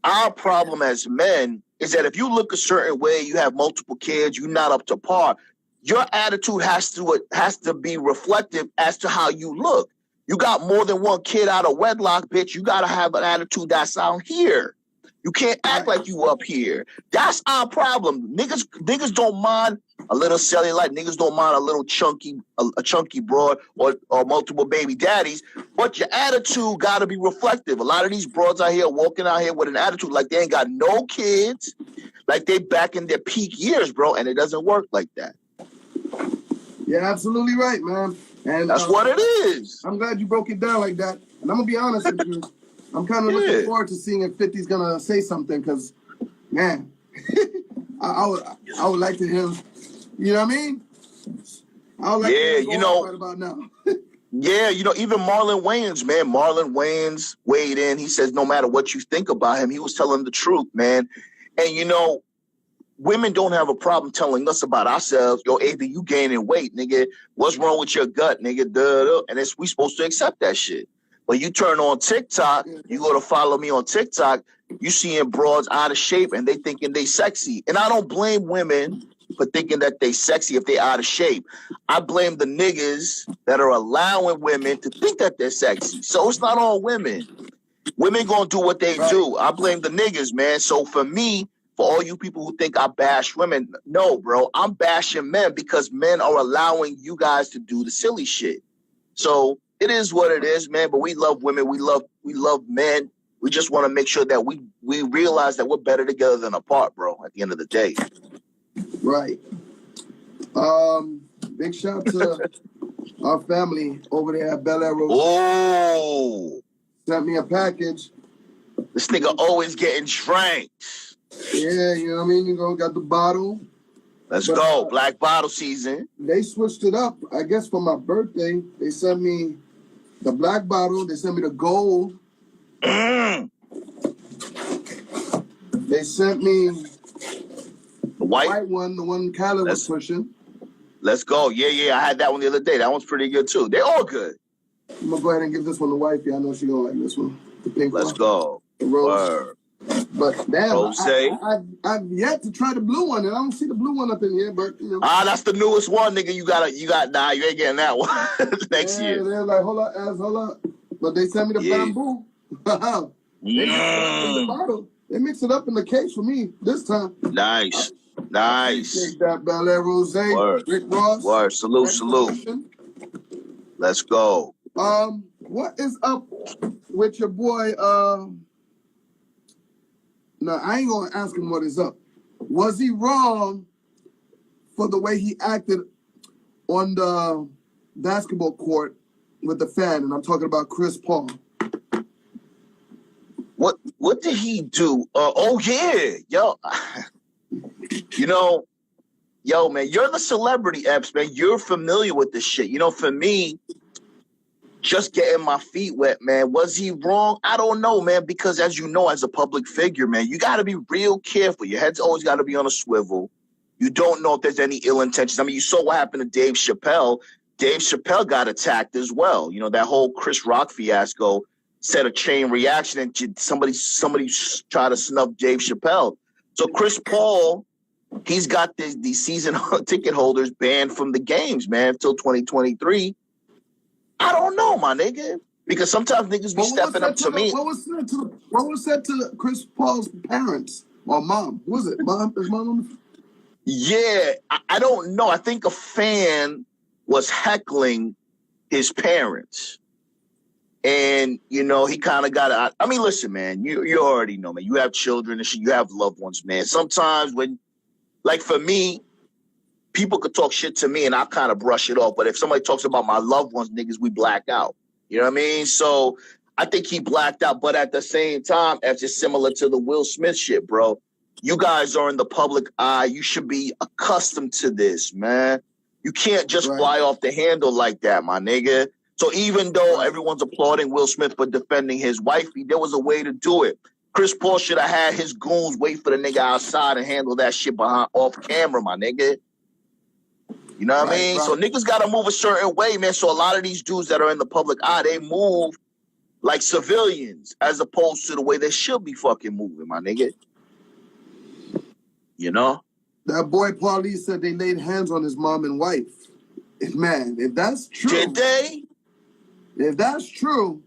Our problem as men is that if you look a certain way, you have multiple kids, you're not up to par, your attitude has to be reflective as to how you look. You got more than one kid out of wedlock, bitch. You got to have an attitude that's out here. You can't act like you up here. That's our problem. Niggas don't mind a little cellulite. Niggas don't mind a little chunky broad or multiple baby daddies. But your attitude got to be reflective. A lot of these broads out here walking out here with an attitude like they ain't got no kids, like they back in their peak years, bro. And it doesn't work like that. Yeah, absolutely right, man. And that's what it is. I'm glad you broke it down like that. And I'm gonna be honest with you. I'm kind of looking forward to seeing if 50's gonna say something, because, man, I would like to hear, you know what I mean? I would like to hear right about now. Yeah, you know, even Marlon Wayans, man. Marlon Wayans weighed in. He says no matter what you think about him, he was telling the truth, man. And, you know, women don't have a problem telling us about ourselves. Yo, AV, you gaining weight, nigga. What's wrong with your gut, nigga? Duh. And we supposed to accept that shit. But you turn on TikTok, you go to follow me on TikTok, you seeing broads out of shape and they thinking they sexy. And I don't blame women for thinking that they sexy if they out of shape. I blame the niggas that are allowing women to think that they're sexy. So it's not all women. Women gonna do what they do. I blame the niggas, man. So for me, for all you people who think I bash women, no, bro, I'm bashing men because men are allowing you guys to do the silly shit. So it is what it is, man. But we love women. We love men. We just want to make sure that we realize that we're better together than apart, bro. At the end of the day. Right. Big shout to our family over there at Bel Air Road. Oh. Sent me a package. This nigga always getting drank. Yeah, you know what I mean? You know, got the bottle. Let's go. Black bottle season. They switched it up. I guess for my birthday, they sent me the black bottle. They sent me the gold. They sent me the white one, the one Khaled was pushing. Let's go. Yeah. I had that one the other day. That one's pretty good, too. They're all good. I'm going to go ahead and give this one to wifey. I know she's going to like this one. The pink one. Let's go. The rose. But damn, I've yet to try the blue one, and I don't see the blue one up in here. But you know, that's the newest one, nigga. You ain't getting that one next year. They're like, hold up. But they sent me the bamboo. They the bottle. They mix it up in the case for me this time. Nice. Take that Bel Air Rose. Rick Ross. Word. Salute. Let's go. What is up with your boy? No, I ain't gonna ask him what is up. Was he wrong for the way he acted on the basketball court with the fan? And I'm talking about Chris Paul. What did he do? Yo, you know, man, you're the celebrity, Epps, man. You're familiar with this shit. You know, for me, just getting my feet wet, man. Was he wrong? I don't know, man, because as you know, as a public figure, man, you got to be real careful. Your head's always got to be on a swivel. You don't know if there's any ill intentions. I mean, you saw what happened to Dave Chappelle. Dave Chappelle got attacked as well. You know, that whole Chris Rock fiasco set a chain reaction, and somebody tried to snuff Dave Chappelle. So Chris Paul, he's got these season ticket holders banned from the games, man, until 2023. I don't know, my nigga, because sometimes niggas be stepping up to me. What was said to Chris Paul's parents or mom? Who was it? Mom? His mom? Yeah, I don't know. I think a fan was heckling his parents. And, you know, he kind of got I mean, listen, man, you already know, man. You have children and shit. You have loved ones, man. Sometimes when, like for me, people could talk shit to me and I kind of brush it off. But if somebody talks about my loved ones, niggas, we black out. You know what I mean? So I think he blacked out. But at the same time, that's just similar to the Will Smith shit, bro. You guys are in the public eye. You should be accustomed to this, man. You can't just fly off the handle like that, my nigga. So even though everyone's applauding Will Smith for defending his wifey, there was a way to do it. Chris Paul should have had his goons wait for the nigga outside and handle that shit off camera, my nigga. You know what I mean? Right. So niggas got to move a certain way, man. So a lot of these dudes that are in the public eye, they move like civilians as opposed to the way they should be fucking moving, my nigga. You know? That boy Paulie said they laid hands on his mom and wife. Man, if that's true. Did they? If that's true,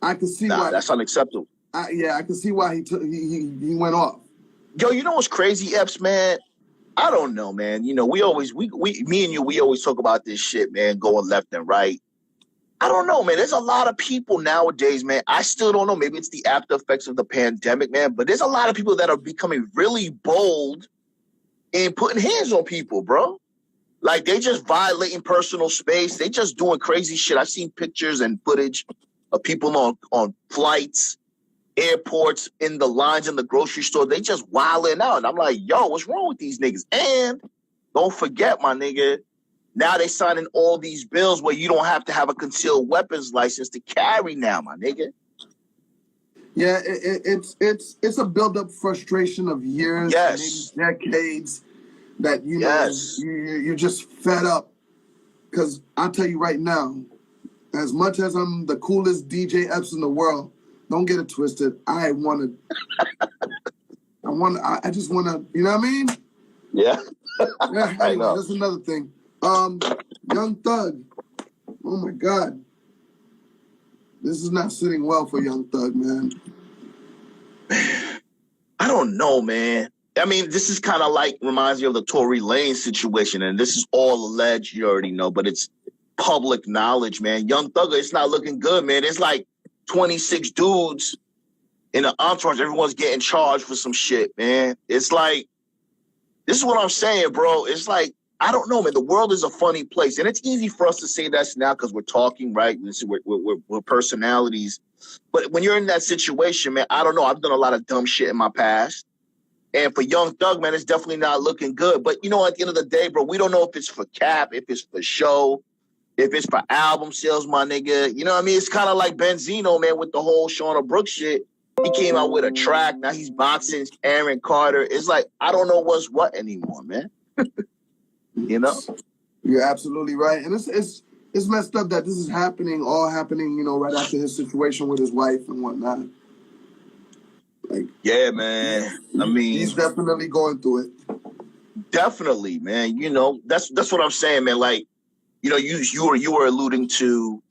I can see why. That's unacceptable. I can see why he went off. Yo, you know what's crazy, Epps, man? I don't know, man. You know, me and you, we always talk about this shit, man, going left and right. I don't know, man. There's a lot of people nowadays, man. I still don't know. Maybe it's the after effects of the pandemic, man. But there's a lot of people that are becoming really bold in putting hands on people, bro. Like, they just violating personal space. They just doing crazy shit. I've seen pictures and footage of people on flights, airports, in the lines in the grocery store. They just wilding out. And I'm like, yo, what's wrong with these niggas? And don't forget, my nigga, now they signing all these bills where you don't have to have a concealed weapons license to carry now, my nigga. Yeah, it's a build-up frustration of years, maybe decades, that, you know, you're just fed up. Because I'll tell you right now, as much as I'm the coolest DJ Epps in the world, don't get it twisted. I just want to, you know what I mean? Yeah. Yeah, I know. That's another thing. Young Thug. Oh my God. This is not sitting well for Young Thug, man. I don't know, man. I mean, this is kind of like, reminds me of the Tory Lanez situation, and this is all alleged, you already know, but it's public knowledge, man. Young Thugger, it's not looking good, man. It's like 26 dudes in the entourage. Everyone's getting charged for some shit, man. It's like, this is what I'm saying, bro. It's like, I don't know, man. The world is a funny place, and it's easy for us to say this now because we're talking, right? We're personalities. But when you're in that situation, man, I don't know. I've done a lot of dumb shit in my past. And for Young Thug, man, it's definitely not looking good. But, you know, at the end of the day, bro, we don't know if it's for cap, if it's for show, if it's for album sales, my nigga. You know what I mean? It's kind of like Benzino, man, with the whole Shauna Brooks shit. He came out with a track. Now he's boxing Aaron Carter. It's like, I don't know what's what anymore, man. You know? You're absolutely right. And it's messed up that this is all happening, you know, right after his situation with his wife and whatnot. Like, yeah, man. I mean, he's definitely going through it. Definitely, man. You know, that's what I'm saying, man. Like, you know, you were alluding to,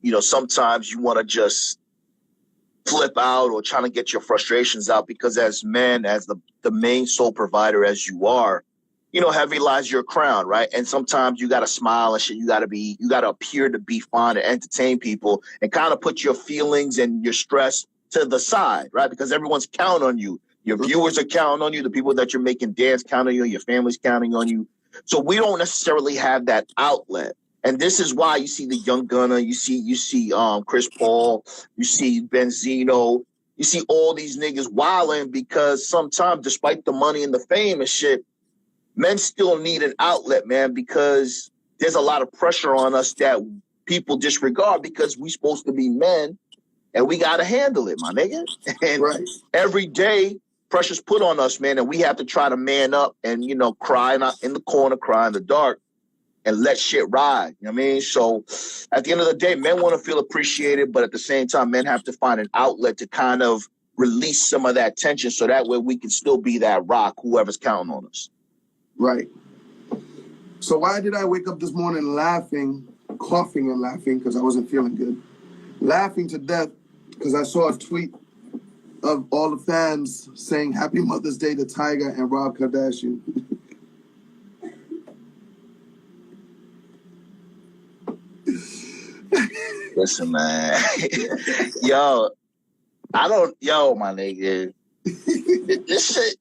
you know, sometimes you want to just flip out or trying to get your frustrations out because as men, as the main sole provider as you are, you know, heavy lies your crown, right? And sometimes you got to smile and shit. You got to appear to be fun and entertain people and kind of put your feelings and your stress to the side, right? Because everyone's counting on you. Your viewers are counting on you. The people that you're making dance counting on you. Your family's counting on you. So we don't necessarily have that outlet. And this is why you see the Young Gunner, you see Chris Paul, you see Benzino, you see all these niggas wilding because sometimes, despite the money and the fame and shit, men still need an outlet, man, because there's a lot of pressure on us that people disregard because we supposed to be men and we got to handle it, my nigga. And every day pressure's put on us, man, and we have to try to man up and, you know, cry in the corner, cry in the dark, and let shit ride. You know what I mean? So at the end of the day, men want to feel appreciated, but at the same time, men have to find an outlet to kind of release some of that tension so that way we can still be that rock, whoever's counting on us. Right. So why did I wake up this morning laughing, coughing and laughing because I wasn't feeling good? Laughing to death because I saw a tweet of all the fans saying Happy Mother's Day to Tiger and Rob Kardashian. Listen, man. My nigga. This shit,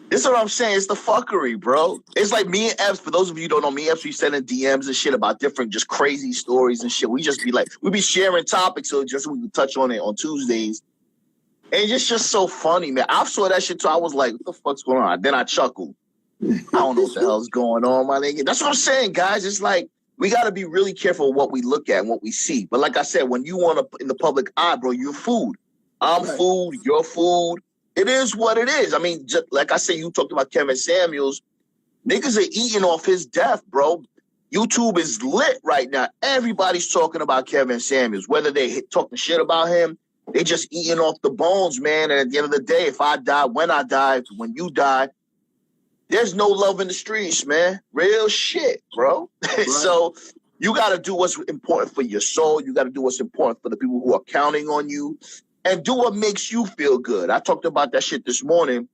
this is what I'm saying. It's the fuckery, bro. It's like me and Epps, for those of you who don't know, me and Epps, we sending DMs and shit about different just crazy stories and shit. We just be like, we be sharing topics so just we can touch on it on Tuesdays. And it's just so funny, man. I saw that shit too. I was like, what the fuck's going on? Then I chuckled. I don't know what the hell's going on, my nigga. That's what I'm saying, guys. It's like, we got to be really careful what we look at and what we see. But like I said, when you want to in the public eye, bro, you're food. I'm food. You're food. It is what it is. I mean, just, like I said, you talked about Kevin Samuels. Niggas are eating off his death, bro. YouTube is lit right now. Everybody's talking about Kevin Samuels. Whether they talking shit about him, they just eating off the bones, man. And at the end of the day, if I die, when I die, when you die, there's no love in the streets, man. Real shit, bro. Right. So you got to do what's important for your soul. You got to do what's important for the people who are counting on you and do what makes you feel good. I talked about that shit this morning.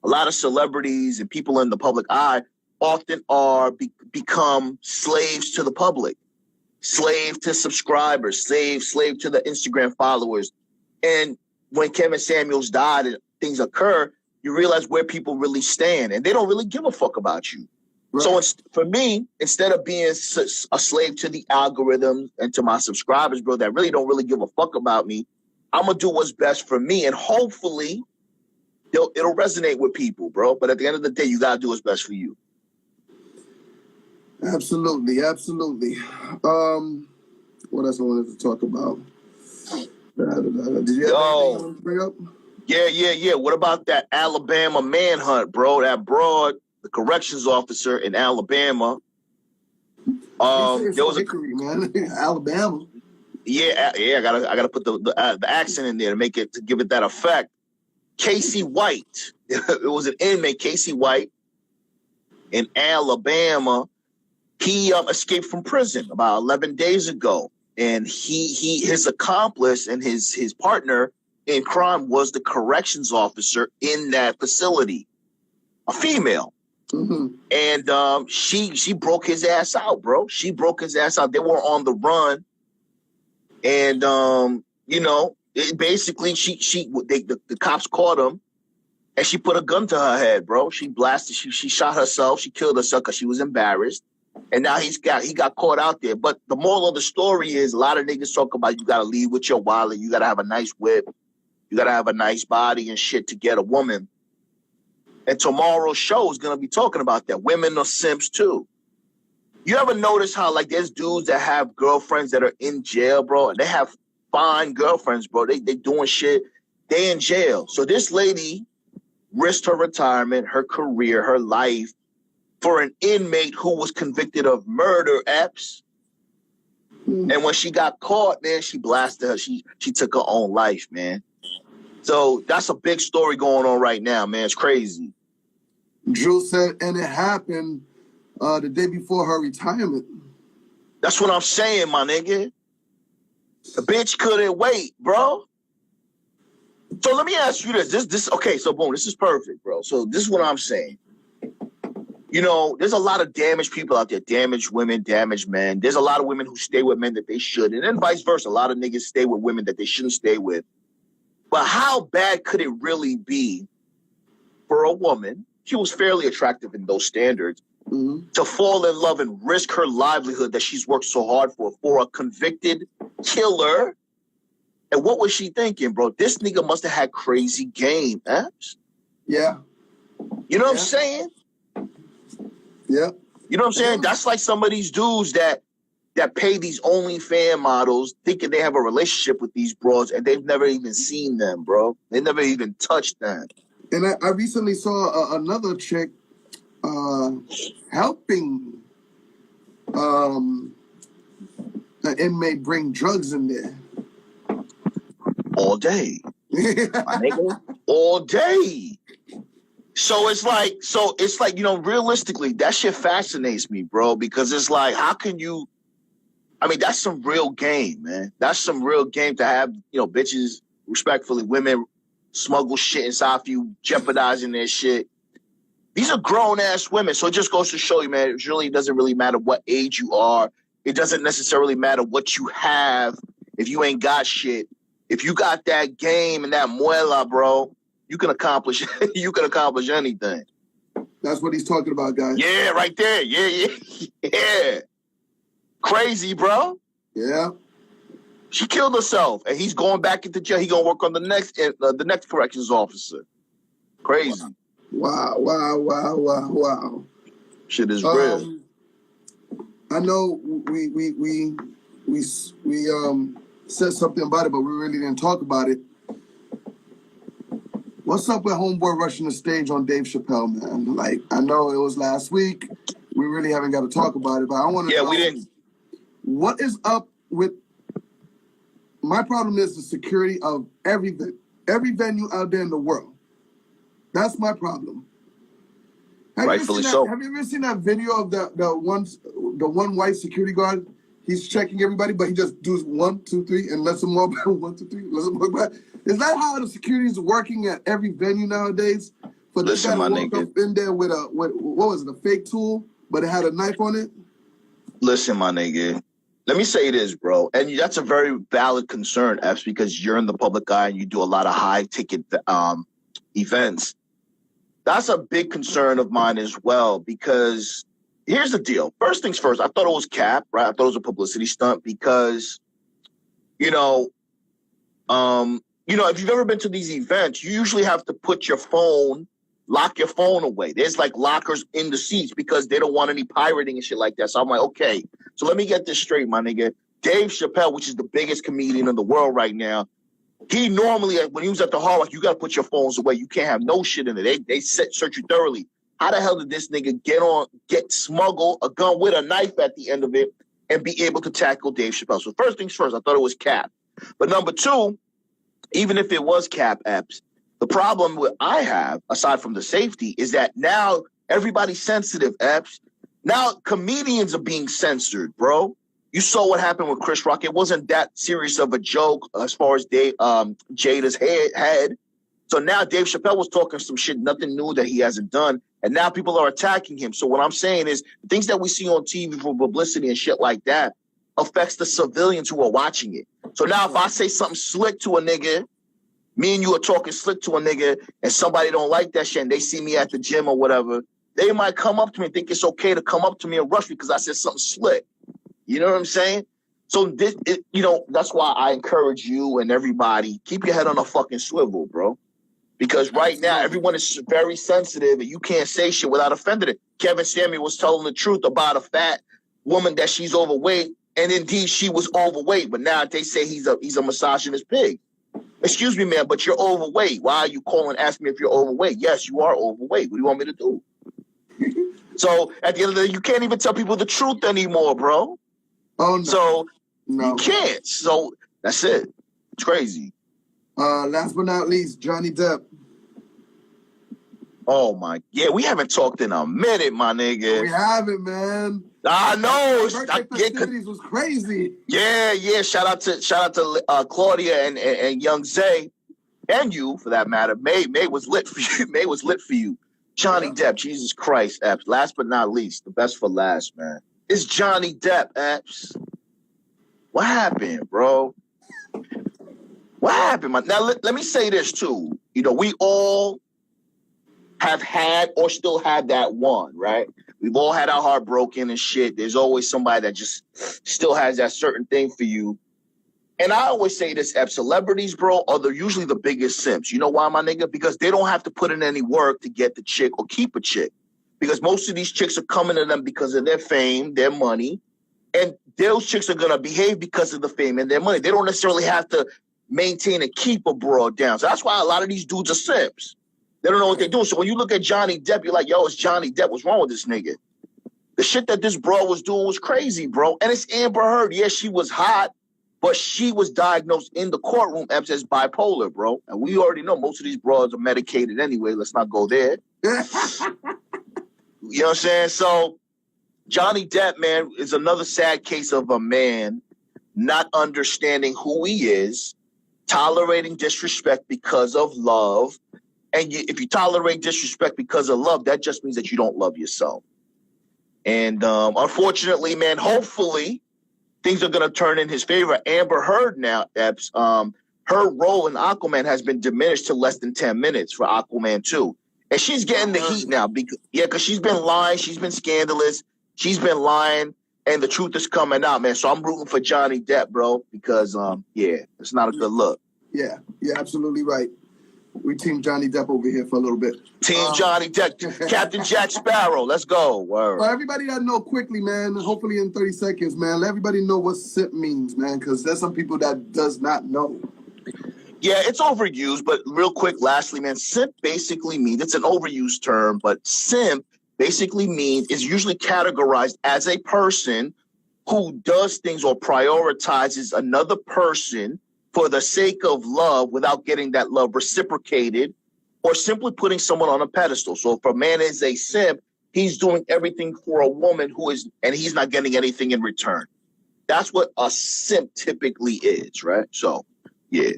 A lot of celebrities and people in the public eye often are become slaves to the public, slave to subscribers, slave to the Instagram followers. And when Kevin Samuels died and things occur, you realize where people really stand, and they don't really give a fuck about you. Right. So for me, instead of being a slave to the algorithm and to my subscribers, bro, that really don't really give a fuck about me, I'm going to do what's best for me, and hopefully it'll resonate with people, bro. But at the end of the day, you got to do what's best for you. Absolutely, absolutely. What else I wanted to talk about? Did you have anything you want to bring up? Yeah. What about that Alabama manhunt, bro? That broad, the corrections officer in Alabama. There was Hickory, man. Alabama. Yeah. I gotta put the accent in there to make it, to give it that effect. Casey White. It was an inmate, Casey White, in Alabama. He escaped from prison about 11 days ago, and his accomplice and his partner in crime was the corrections officer in that facility, a female. Mm-hmm. And she broke his ass out, bro. She broke his ass out. They were on the run. And, basically the cops caught him, and she put a gun to her head, bro. She blasted, she shot herself. She killed herself because she was embarrassed. And now he got caught out there. But the moral of the story is, a lot of niggas talk about you got to leave with your wallet. You got to have a nice whip. You got to have a nice body and shit to get a woman. And tomorrow's show is going to be talking about that. Women are simps too. You ever notice how, like, there's dudes that have girlfriends that are in jail, bro, and they have fine girlfriends, bro. They doing shit. They in jail. So this lady risked her retirement, her career, her life for an inmate who was convicted of murder, Epps. And when she got caught, man, she blasted her. She took her own life, man. So that's a big story going on right now, man. It's crazy. Drew said, and it happened the day before her retirement. That's what I'm saying, my nigga. The bitch couldn't wait, bro. So let me ask you this. Okay, so boom, this is perfect, bro. So this is what I'm saying. You know, there's a lot of damaged people out there, damaged women, damaged men. There's a lot of women who stay with men that they should, and then vice versa. A lot of niggas stay with women that they shouldn't stay with. But how bad could it really be for a woman, she was fairly attractive in those standards, to fall in love and risk her livelihood that she's worked so hard for a convicted killer? And what was she thinking, bro? This nigga must have had crazy game, Epps. Yeah. You know what I'm saying? Yeah. You know what I'm saying? That's like some of these dudes that that pay these OnlyFans models thinking they have a relationship with these bros and they've never even seen them, bro. They never even touched them. And I recently saw another chick helping an inmate bring drugs in there. All day. My nigga. All day. So it's like, you know, realistically, that shit fascinates me, bro, because it's like, how can you, I mean, that's some real game, man. That's some real game to have, you know, bitches, respectfully, women smuggle shit inside of you, jeopardizing their shit. These are grown-ass women, so it just goes to show you, man, it really doesn't really matter what age you are. It doesn't necessarily matter what you have if you ain't got shit. If you got that game and that muela, bro, you can accomplish anything. That's what he's talking about, guys. Yeah, right there. Yeah. Krayzie, bro. Yeah. She killed herself, and he's going back into jail. He gonna work on the next corrections officer. Crazy. Wow. Shit is real. I know we said something about it, but we really didn't talk about it. What's up with homeboy rushing the stage on Dave Chappelle, man? Like, I know it was last week. We really haven't got to talk about it, but I want to know. We didn't. What is up with? My problem is the security of every venue out there in the world. That's my problem. Rightfully so. Have you ever seen that video of the one white security guard? He's checking everybody, but he just does 1, 2, 3, and lets them walk by. 1, 2, 3, lets them walk by. Is that how the security is working at every venue nowadays? For this guy to walk up in there with what was it, a fake tool, but it had a knife on it? Listen, my nigga. Let me say this, bro, and that's a very valid concern, Epps, because you're in the public eye and you do a lot of high-ticket events. That's a big concern of mine as well, because here's the deal. First things first, I thought it was cap, right? I thought it was a publicity stunt because, if you've ever been to these events, you usually have to put your phone, lock your phone away. There's like lockers in the seats because they don't want any pirating and shit like that. So I'm like, okay, so let me get this straight, my nigga. Dave Chappelle, which is the biggest comedian in the world right now, he normally, when he was at the Hard Rock, you got to put your phones away. You can't have no shit in it. They search you thoroughly. How the hell did this nigga smuggle a gun with a knife at the end of it and be able to tackle Dave Chappelle? So first things first, I thought it was cap. But number two, even if it was cap, Epps, the problem I have, aside from the safety, is that now everybody's sensitive, Epps. Now comedians are being censored, bro. You saw what happened with Chris Rock. It wasn't that serious of a joke as far as Jada's head. So now Dave Chappelle was talking some shit, nothing new that he hasn't done. And now people are attacking him. So what I'm saying is things that we see on TV for publicity and shit like that affects the civilians who are watching it. So now if I say something slick to a nigga, me and you are talking slick to a nigga, and somebody don't like that shit and they see me at the gym or whatever, they might come up to me and think it's okay to come up to me and rush me because I said something slick. You know what I'm saying? So that's why I encourage you and everybody, keep your head on a fucking swivel, bro. Because right now, everyone is very sensitive and you can't say shit without offending it. Kevin Samuel was telling the truth about a fat woman that she's overweight, and indeed she was overweight, but now they say he's a misogynist pig. Excuse me, man, but you're overweight. Why are you calling asking me if you're overweight? Yes, you are overweight. What do you want me to do? So at the end of the day, you can't even tell people the truth anymore, bro. Oh, no. So no. You can't. So that's it. It's crazy. Last but not least, Johnny Depp. Oh my, yeah, we haven't talked in a minute, my nigga. We haven't, man. I know. Birthday festivities was crazy. Yeah. Shout out to Claudia and Young Zay, and you for that matter. May was lit for you. May was lit for you. Johnny Depp, Jesus Christ, Epps. Last but not least, the best for last, man. It's Johnny Depp, Epps. What happened, bro? What happened? Now, let me say this, too. We all have had or still have that one, right? We've all had our heart broken and shit. There's always somebody that just still has that certain thing for you. And I always say this, Epps, celebrities, bro, are usually the biggest simps. You know why, my nigga? Because they don't have to put in any work to get the chick or keep a chick. Because most of these chicks are coming to them because of their fame, their money, And those chicks are gonna behave because of the fame and their money. They don't necessarily have to maintain and keep a broad down. So that's why a lot of these dudes are simps. They don't know what they're doing. So when you look at Johnny Depp, you're like, yo, it's Johnny Depp. What's wrong with this nigga? The shit that this bro was doing was crazy, bro. And it's Amber Heard. Yeah, she was hot, but she was diagnosed in the courtroom as bipolar, bro. And we already know most of these bros are medicated anyway. Let's not go there. You know what I'm saying? So Johnny Depp, man, is another sad case of a man not understanding who he is, tolerating disrespect because of love. And if you tolerate disrespect because of love, that just means that you don't love yourself. And unfortunately, man, hopefully things are going to turn in his favor. Amber Heard now, Epps, her role in Aquaman has been diminished to less than 10 minutes for Aquaman 2. And she's getting the heat now because she's been lying. She's been scandalous. She's been lying. And the truth is coming out, man. So I'm rooting for Johnny Depp, bro, because, it's not a good look. Yeah, you're absolutely right. We team Johnny Depp over here for a little bit. Team Johnny Depp, Captain Jack Sparrow. Let's go. Word. For everybody that know quickly, man, hopefully in 30 seconds, man, let everybody know what simp means, man, because there's some people that does not know. Yeah, it's overused, but real quick, lastly, man, simp basically means, it's an overused term, but simp basically means, is usually categorized as a person who does things or prioritizes another person for the sake of love without getting that love reciprocated, or simply putting someone on a pedestal. So if a man is a simp, he's doing everything for a woman and he's not getting anything in return. That's what a simp typically is, right? So, yeah.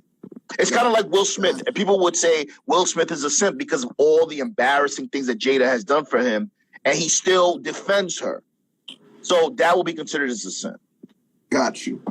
It's kind of like Will Smith. And people would say Will Smith is a simp because of all the embarrassing things that Jada has done for him, and he still defends her. So that will be considered as a simp. Got you.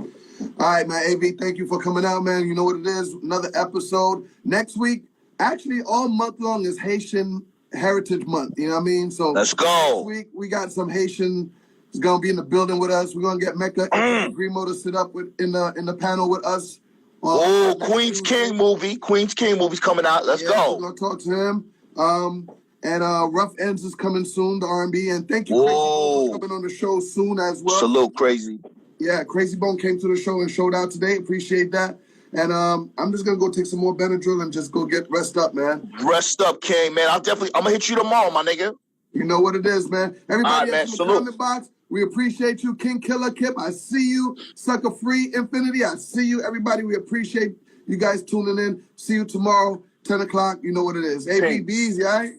All right, man, AV, thank you for coming out, man. You know what it is, another episode. Next week, actually all month long is Haitian Heritage Month, you know what I mean? So let's go. Next week, we got some Haitian is going to be in the building with us. We're going to get Mecca and Grimo to sit up in the panel with us. Oh, Queen's King movie. Queen's King movie's coming out. Let's go. We're going to talk to him. And Rough Ends is coming soon, the R&B. And thank you, Krayzie, for coming on the show soon as well. Salute, Krayzie. Yeah, Krayzie Bone came to the show and showed out today. Appreciate that. And I'm just gonna go take some more Benadryl and just go get rest up, man. Rest up, King, man. I'm gonna hit you tomorrow, my nigga. You know what it is, man. Everybody man, in the comment box, we appreciate you. King Killer Kip, I see you. Sucker Free Infinity, I see you. Everybody, we appreciate you guys tuning in. See you tomorrow, 10 o'clock. You know what it is. AB, be easy, all right?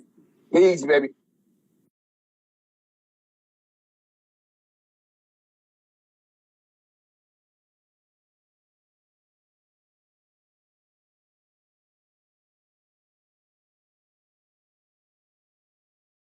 Easy, baby.